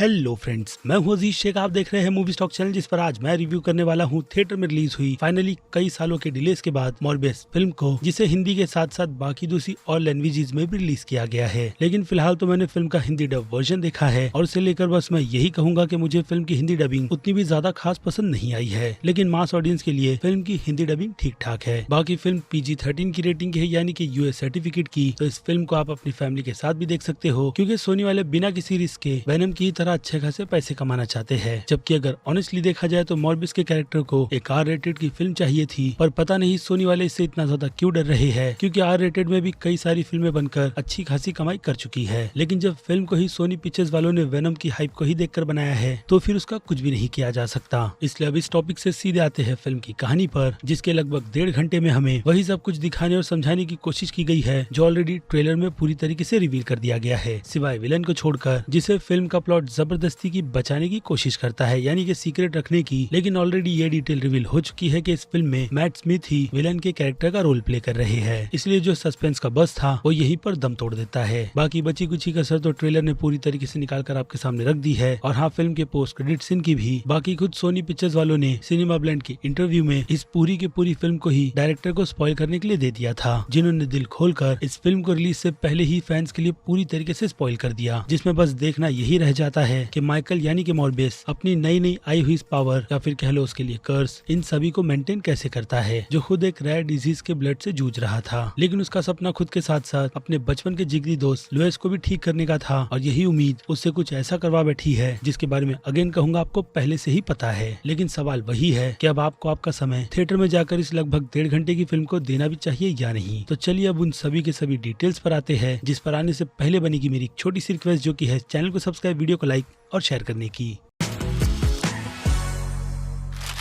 Hello friends, मैं हूं अजीज शेख। आप देख रहे हैं मूवी स्टॉक चैनल, जिस पर आज मैं रिव्यू करने वाला हूं थिएटर में रिलीज हुई फाइनली कई सालों के डिलेस के बाद मॉर्बियस फिल्म को, जिसे हिंदी के साथ साथ बाकी दूसरी और लैंग्वेजेस में भी रिलीज किया गया है। लेकिन फिलहाल तो मैंने फिल्म का हिंदी डब वर्जन देखा है और उसे लेकर बस मैं यही कहूंगा कि मुझे फिल्म की हिंदी डबिंग उतनी भी ज्यादा खास पसंद नहीं आई है, लेकिन मास ऑडियंस के लिए फिल्म की हिंदी डबिंग ठीक ठाक है। बाकी फिल्म PG-13 की रेटिंग है, यानी कि US सर्टिफिकेट की, तो इस फिल्म को आप अपनी फैमिली के साथ भी देख सकते हो, क्योंकि सोनी वाले बिना किसी रिस्क के वेनम की तरह अच्छे खासे पैसे कमाना चाहते हैं। जबकि अगर ऑनेस्टली देखा जाए तो मॉर्बियस के कैरेक्टर को एक R-रेटेड की फिल्म चाहिए थी, पर पता नहीं सोनी वाले इससे इतना ज्यादा क्यों डर रहे हैं, क्योंकि R-रेटेड में भी कई सारी फिल्में बनकर अच्छी खासी कमाई कर चुकी है। लेकिन जब फिल्म को ही सोनी पिक्चर्स वालों ने वेनम की हाइप को ही देखकर बनाया है, तो फिर उसका कुछ भी नहीं किया जा सकता। इसलिए अब इस टॉपिक से सीधे आते हैं फिल्म की कहानी पर, जिसके लगभग 1.5 घंटे में हमें वही सब कुछ दिखाने और समझाने की कोशिश की गई है जो ऑलरेडी ट्रेलर में पूरी तरीके से रिवील कर दिया गया है, सिवाय विलन को छोड़कर, जिसे फिल्म का प्लॉट जबरदस्ती की बचाने की कोशिश करता है, यानी कि सीक्रेट रखने की। लेकिन ऑलरेडी ये डिटेल रिवील हो चुकी है कि इस फिल्म में मैट स्मिथ ही विलन के कैरेक्टर का रोल प्ले कर रहे हैं, इसलिए जो सस्पेंस का बस था वो यहीं पर दम तोड़ देता है। बाकी बची कुची कसर तो ट्रेलर ने पूरी तरीके से निकाल कर आपके सामने रख दी है। और हाँ, फिल्म के पोस्ट क्रेडिट सीन की भी बाकी खुद सोनी पिक्चर्स वालों ने सिनेमा ब्लेंड के इंटरव्यू में इस पूरी की पूरी फिल्म को ही डायरेक्टर को स्पॉइल करने के लिए दे दिया था, जिन्होंने दिल खोलकर इस फिल्म को रिलीज से पहले ही फैंस के लिए पूरी तरीके से स्पॉइल कर दिया, जिसमें बस देखना यही रह जाता है कि माइकल यानी कि मॉर्बियस अपनी नई नई आई हुई पावर, या फिर कह लो उसके लिए कर्स, इन सभी को मेंटेन कैसे करता है, जो खुद एक रेयर डिजीज के ब्लड से जूझ रहा था। लेकिन उसका सपना खुद के साथ साथ अपने बचपन के जिगरी दोस्त लुइस को भी ठीक करने का था, और यही उम्मीद उससे कुछ ऐसा करवा बैठी है जिसके बारे में अगेन कहूंगा आपको पहले से ही पता है। लेकिन सवाल वही है कि अब आपको आपका समय थिएटर में जाकर इस लगभग 1.5 घंटे की फिल्म को देना भी चाहिए या नहीं। तो चलिए अब उन सभी के सभी डिटेल्स पर आते हैं, जिस पर आने से पहले बनेगी मेरी एक छोटी सी रिक्वेस्ट, जो की है चैनल को सब्सक्राइब, वीडियो को लाइक और शेयर करने की।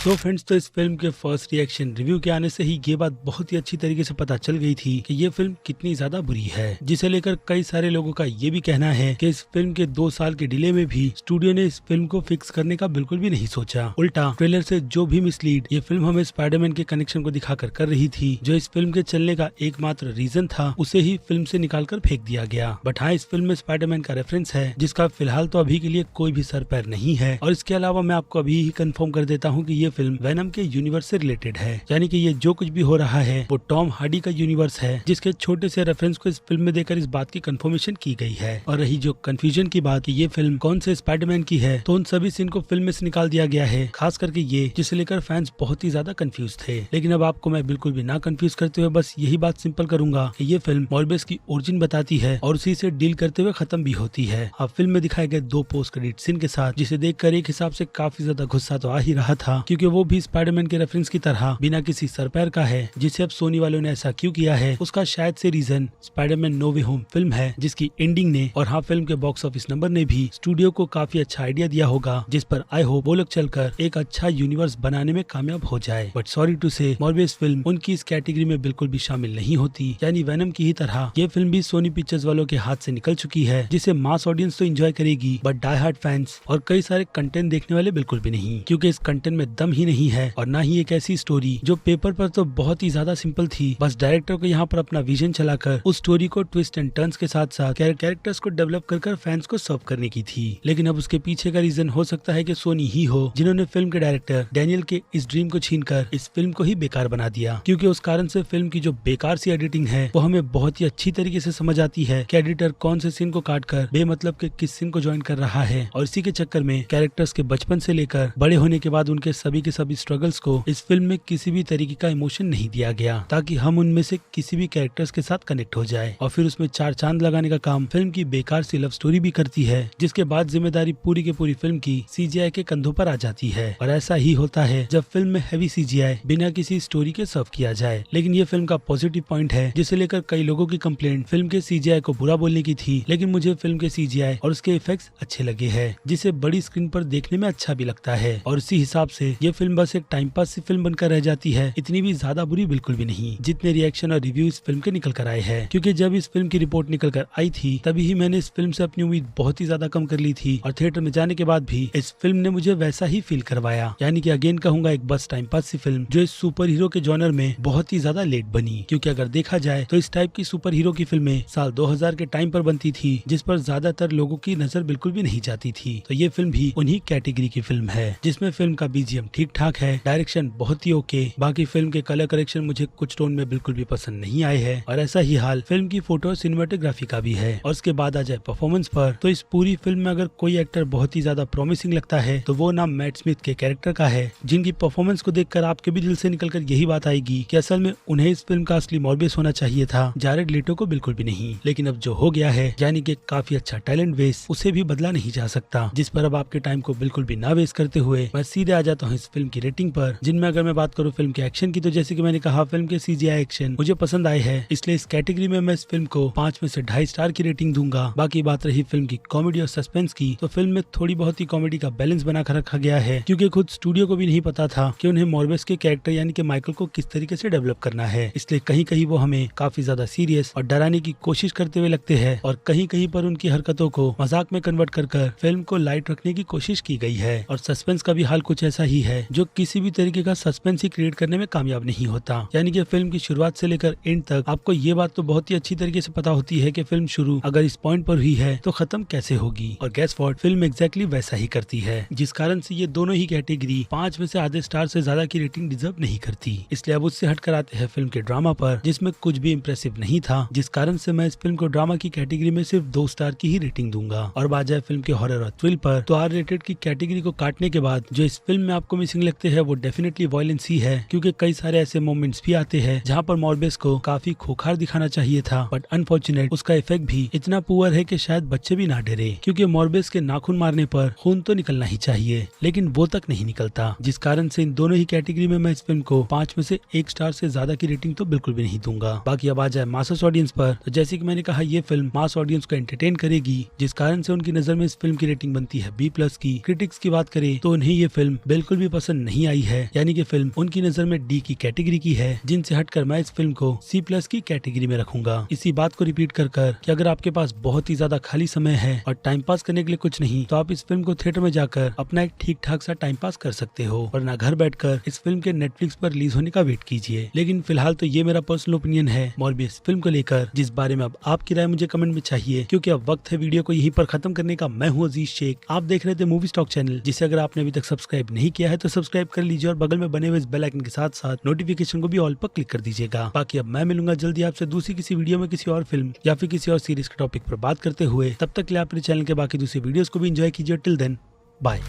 तो फ्रेंड्स, तो इस फिल्म के फर्स्ट रिएक्शन रिव्यू के आने से ही ये बात बहुत ही अच्छी तरीके से पता चल गई थी कि ये फिल्म कितनी ज्यादा बुरी है, जिसे लेकर कई सारे लोगों का ये भी कहना है कि इस फिल्म के 2 साल के डिले में भी स्टूडियो ने इस फिल्म को फिक्स करने का बिल्कुल भी नहीं सोचा। उल्टा ट्रेलर से जो भी मिसलीड ये फिल्म हमें स्पाइडरमैन के कनेक्शन को दिखाकर कर रही थी, जो इस फिल्म के चलने का एकमात्र रीजन था, उसे ही फिल्म से निकाल कर फेंक दिया गया। बट हाँ, इस फिल्म में स्पाइडरमैन का रेफरेंस है, जिसका फिलहाल तो अभी के लिए कोई भी सर पैर नहीं है। और इसके अलावा मैं आपको अभी ही कंफर्म कर देता हूँ कि ये फिल्म वेनम के यूनिवर्स से रिलेटेड है, यानी कि ये जो कुछ भी हो रहा है वो टॉम हार्डी का यूनिवर्स है, जिसके छोटे से रेफरेंस को इस फिल्म में देकर इस बात की कंफर्मेशन की गई है। और रही जो कंफ्यूजन की बात कि ये फिल्म कौन से स्पाइडरमैन की है, तो उन सभी सीन को फिल्म में से निकाल दिया गया है, खास करके ये, जिसे लेकर फैंस बहुत ही ज्यादा कंफ्यूज थे। लेकिन अब आपको मैं बिल्कुल भी ना कंफ्यूज करते हुए बस यही बात सिंपल करूंगा कि ये फिल्म मॉर्बियस की ओरिजिन बताती है और उसी से डील करते हुए खत्म भी होती है। अब फिल्म में दिखाए गए 2 पोस्ट क्रेडिट सीन के साथ, जिसे देखकर एक हिसाब से काफी ज्यादा गुस्सा तो आ ही रहा था, क्योंकि वो भी स्पाइडरमैन के रेफरेंस की तरह बिना किसी सर पैर का है। जिसे अब सोनी वालों ने ऐसा क्यों किया है, उसका शायद से रीजन स्पाइडरमैन नो वे होम फिल्म है, जिसकी एंडिंग ने और हाँ फिल्म के बॉक्स ऑफिस नंबर ने भी स्टूडियो को काफी अच्छा आइडिया दिया होगा, जिस पर आई होप वो लोग चलकर एक अच्छा यूनिवर्स बनाने में कामयाब हो जाए। बट सॉरी टू से, मॉर्बियस फिल्म उनकी इस कैटेगरी में बिल्कुल भी शामिल नहीं होती। यानी वेनम की ही तरह ये फिल्म भी सोनी पिक्चर्स वालों के हाथ से निकल चुकी है, जिसे मास ऑडियंस तो एंजॉय करेगी, बट डाई हार्ड फैंस और कई सारे कंटेंट देखने वाले बिल्कुल भी नहीं, क्योंकि इस कंटेंट में दम ही नहीं है और ना ही एक ऐसी स्टोरी जो पेपर पर तो बहुत ही ज्यादा सिंपल थी। बस डायरेक्टर को यहाँ पर अपना विजन चलाकर उस स्टोरी को ट्विस्ट एंड टर्न्स के साथ साथ कैरेक्टर्स को डेवलप कर फैंस को सर्व करने की थी। लेकिन अब उसके पीछे का रीजन हो सकता है कि सोनी ही हो, जिन्होंने फिल्म के डायरेक्टर डैनियल के इस ड्रीम को छीनकर इस फिल्म को ही बेकार बना दिया, क्योंकि उस कारण से फिल्म की जो बेकार सी एडिटिंग है वो हमें बहुत ही अच्छी तरीके से समझ आती है कि एडिटर कौन से सीन को काट कर बेमतलब के किस सीन को ज्वाइन कर रहा है। और इसी के चक्कर में कैरेक्टर्स के बचपन से लेकर बड़े होने के बाद उनके सभी के सभी स्ट्रगल्स को इस फिल्म में किसी भी तरीके का इमोशन नहीं दिया गया, ताकि हम उनमें से किसी भी कैरेक्टर्स के साथ कनेक्ट हो जाए। और फिर उसमें 4 चांद लगाने का काम फिल्म की बेकार सी लव स्टोरी भी करती है, जिसके बाद जिम्मेदारी पूरी की पूरी फिल्म की CGI के कंधों पर आ जाती है। और ऐसा ही होता है जब फिल्म में हैवी CGI बिना किसी स्टोरी के सर्व किया जाए। लेकिन ये फिल्म का पॉजिटिव पॉइंट है, जिसे लेकर कई लोगों की कंप्लेंट फिल्म के CGI को बुरा बोलने की थी, लेकिन मुझे फिल्म के CGI और उसके इफेक्ट्स अच्छे लगे हैं, जिसे बड़ी स्क्रीन पर देखने में अच्छा भी लगता है। और इसी हिसाब से ये फिल्म बस एक टाइम पास सी फिल्म बनकर रह जाती है, इतनी भी ज्यादा बुरी बिल्कुल भी नहीं जितने रिएक्शन और रिव्यू इस फिल्म के निकल कर आए हैं। क्योंकि जब इस फिल्म की रिपोर्ट निकल कर आई थी तभी ही मैंने इस फिल्म से अपनी उम्मीद बहुत ही ज्यादा कम कर ली थी और थिएटर में जाने के बाद भी इस फिल्म ने मुझे वैसा ही फील करवाया। यानी कि अगेन कहूंगा एक बस टाइम पास सी फिल्म जो इस सुपर हीरो के जॉनर में बहुत ही ज्यादा लेट बनी। क्योंकि अगर देखा जाए तो इस टाइप की सुपर हीरो की फिल्में साल 2000 के टाइम पर बनती थी जिस पर ज्यादातर लोगों की नजर बिल्कुल भी नहीं जाती थी। तो ये फिल्म भी उन्हीं कैटेगरी की फिल्म है जिसमें फिल्म का बीजीएम ठीक ठाक है, डायरेक्शन बहुत ही ओके, बाकी फिल्म के कलर करेक्शन मुझे कुछ टोन में बिल्कुल भी पसंद नहीं आए हैं और ऐसा ही हाल फिल्म की फोटो और सिनेमेटोग्राफी का भी है। और उसके बाद आ जाए परफॉर्मेंस पर तो इस पूरी फिल्म में अगर कोई एक्टर बहुत ही ज्यादा प्रॉमिसिंग लगता है तो वो नाम मैट स्मिथ के कैरेक्टर का है, जिनकी परफॉर्मेंस को देखकर आपके भी दिल से निकलकर यही बात आएगी कि असल में उन्हें इस फिल्म का असली मॉर्बियस होना चाहिए था, जारेड लेटो को बिल्कुल भी नहीं। लेकिन अब जो हो गया है यानी कि काफी अच्छा टैलेंट वेस्ट उसे भी बदला नहीं जा सकता, जिस पर अब आपके टाइम को बिल्कुल भी ना वेस्ट करते हुए मैं सीधे आ जाता हूँ इस फिल्म की रेटिंग पर, जिनमें अगर मैं बात करूँ फिल्म के एक्शन की तो जैसे कि मैंने कहा फिल्म के सीजीआई एक्शन मुझे पसंद आए हैं, इसलिए इस कैटेगरी में मैं इस फिल्म को 5 में से 2.5 स्टार की रेटिंग दूंगा। बाकी बात रही फिल्म की कॉमेडी और सस्पेंस की तो फिल्म में थोड़ी बहुत ही कॉमेडी का बैलेंस बनाकर रखा गया है, क्योंकि खुद स्टूडियो को भी नहीं पता था कि उन्हें मॉर्बियस के कैरेक्टर यानी कि माइकल को किस तरीके से डेवलप करना है, इसलिए कहीं कहीं वो हमें काफी ज्यादा सीरियस और डराने की कोशिश करते हुए लगते हैं और कहीं कहीं पर उनकी हरकतों को मजाक में कन्वर्ट कर फिल्म को लाइट रखने की कोशिश की गई है। और सस्पेंस का भी हाल कुछ ऐसा ही है जो किसी भी तरीके का सस्पेंस ही क्रिएट करने में कामयाब नहीं होता। यानी कि फिल्म की शुरुआत से लेकर एंड तक आपको ये बात तो बहुत ही अच्छी तरीके से पता होती है कि फिल्म शुरू अगर इस पॉइंट पर हुई है तो खत्म कैसे होगी, और गेस व्हाट फिल्म एग्जैक्टली वैसा ही करती है, जिस कारण से ये दोनों ही कैटेगरी 5 में से आधे स्टार से ज्यादा की रेटिंग डिजर्व नहीं करती। इसलिए अब उससे हटकर आते हैं फिल्म के ड्रामा पर, जिसमें कुछ भी इम्प्रेसिव नहीं था, जिस कारण से मैं इस फिल्म को ड्रामा की कैटेगरी में सिर्फ 2 स्टार की ही रेटिंग दूंगा। और बात जाए फिल्म के हॉरर और थ्रिल पर तो आर रेटेड की कैटेगरी को काटने के बाद जो इस फिल्म में आपको मिसिंग लगते हैं वो डेफिनेटली वायलेंस ही है, क्योंकि कई सारे ऐसे मोमेंट्स भी आते हैं जहाँ पर मॉर्बियस को काफी खोखार दिखाना चाहिए था, बट अनफॉर्चुनेट उसका इफेक्ट भी इतना पुअर है कि शायद बच्चे भी ना डरे, क्योंकि मॉर्बियस के नाखून मारने पर खून तो निकलना ही चाहिए लेकिन वो तक नहीं निकलता, जिस कारण से इन दोनों ही कैटेगरी में मैं इस फिल्म को 5 में से 1 स्टार से ज्यादा की रेटिंग तो बिल्कुल भी नहीं दूंगा। बाकी अब आ जाए मास ऑडियंस पर तो जैसे कि मैंने कहा ये फिल्म मास ऑडियंस को एंटरटेन करेगी, जिस कारण से उनकी नजर में इस फिल्म की रेटिंग बनती है B+ की। क्रिटिक्स की बात करें तो उन्हें ये फिल्म बिल्कुल भी पसंद नहीं आई है, यानी कि फिल्म उनकी नजर में D की कैटेगरी की है, जिनसे हटकर मैं इस फिल्म को C+ की कैटेगरी में रखूंगा। इसी बात को रिपीट कर कि अगर आपके पास बहुत ही ज्यादा खाली समय है और टाइम पास करने के लिए कुछ नहीं तो आप इस फिल्म को थिएटर में जाकर अपना एक ठीक ठाक सा टाइम पास कर सकते हो, वरना घर बैठकर इस फिल्म के नेटफ्लिक्स पर रिलीज होने का वेट कीजिए। लेकिन फिलहाल तो ये मेरा पर्सनल ओपिनियन है मॉर्बियस फिल्म को लेकर, जिस बारे में अब आपकी राय मुझे कमेंट में चाहिए, क्योंकि अब वक्त है वीडियो को यहीं पर खत्म करने का। मैं हूँ अजीज शेख, आप देख रहे थे मूवी स्टॉक चैनल, जिसे अगर आपने अभी तक सब्सक्राइब नहीं किया है तो सब्सक्राइब कर लीजिए और बगल में बने हुए इस बेल आइकन के साथ साथ नोटिफिकेशन को भी ऑल पर क्लिक कर दीजिएगा। बाकी अब मैं मिलूंगा जल्दी आपसे दूसरी किसी वीडियो में किसी और फिल्म या फिर किसी और सीरीज के टॉपिक पर बात करते हुए। तब तक के लिए अपने चैनल के बाकी दूसरी वीडियोस को भी एंजॉय कीजिए। Till then bye.